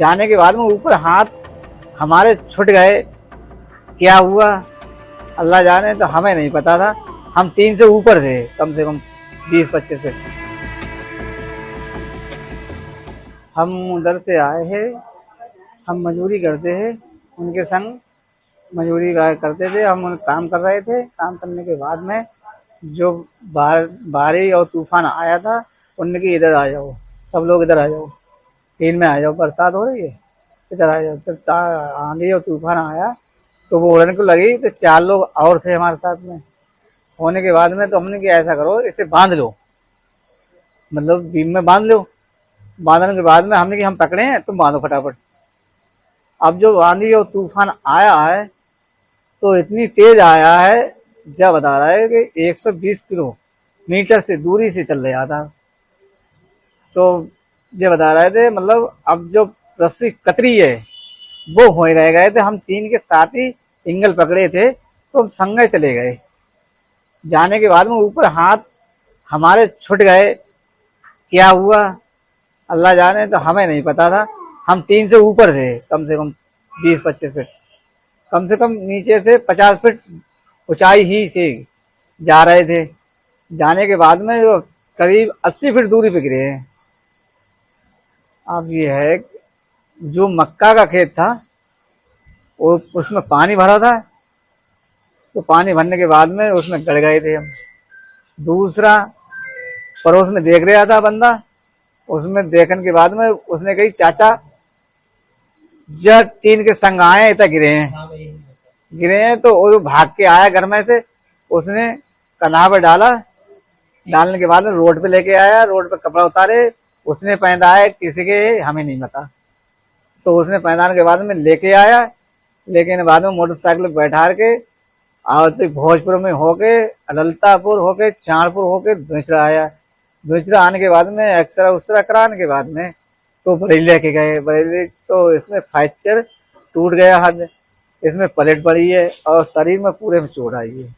जाने के बाद में ऊपर हाथ हमारे छूट गए। क्या हुआ अल्लाह जाने, तो हमें नहीं पता था। हम 3 से ऊपर थे, कम से कम 20-25 फीट। हम उधर से आए हैं, हम मजदूरी करते हैं उनके संग, मजदूरी करते थे। हम काम कर रहे थे। काम करने के बाद में जो बारिश और तूफान आया था, उनने की इधर आ जाओ, सब लोग इधर आ जाओ, टीन में आ जाओ, बरसात हो रही है, इधर आ जाओ। जब आंधी और तूफान आया तो वो उड़ने को लगी, तो 4 लोग और थे हमारे साथ में। होने के बाद में तो हमने कि ऐसा करो, इसे बांध लो, मतलब बीम में बांध लो। बांधने के बाद में हमने कि हम पकड़े हैं, तुम बांधो फटाफट। अब जो आंधी और तूफान आया है तो इतनी तेज आया है, जब बता रहा है कि 120 किलोमीटर से दूरी से चल रहा था। तो ये बता रहे थे, मतलब अब जो रस्सी कतरी है वो हो ही रह गए थे। हम 3 के साथ ही एंगल पकड़े थे, तो हम संगे चले गए। जाने के बाद में ऊपर हाथ हमारे छूट गए। क्या हुआ अल्लाह जाने, तो हमें नहीं पता था। हम 3 से ऊपर थे, कम से कम 20-25 फीट, कम से कम नीचे से 50 फीट ऊंचाई ही से जा रहे थे। जाने के बाद में जो करीब 80 फीट दूरी पे गिरे हैं। अब ये है, जो मक्का का खेत था वो उसमें पानी भरा था, तो पानी भरने के बाद में उसमें गड़ गए थे हम। दूसरा पड़ोस में देख रहा था बंदा, उसमें देखने के बाद में उसने कही, चाचा जब 3 के संग आए इतना गिरे हैं। तो वो भाग के आया घर में से, उसने कन्हा पे डाला। डालने के बाद में रोड पे लेके आया, रोड पे कपड़ा उतारे, उसने पहना है, किसी के हमें नहीं पता। तो उसने पहनाने के बाद में लेके आया, लेकिन बाद में मोटरसाइकिल बैठा के और तो भोजपुर में होके, ललतापुर होके, चाणपुर होके दूसरा आया। दूसरा आने के बाद में एक्सरा उसरा कराने के बाद में तो बरेली लेके गए। बरेली तो इसमें फ्रैक्चर टूट गया हड्ड, इसमें प्लेट पड़ी है और शरीर में पूरे में चोट आई है।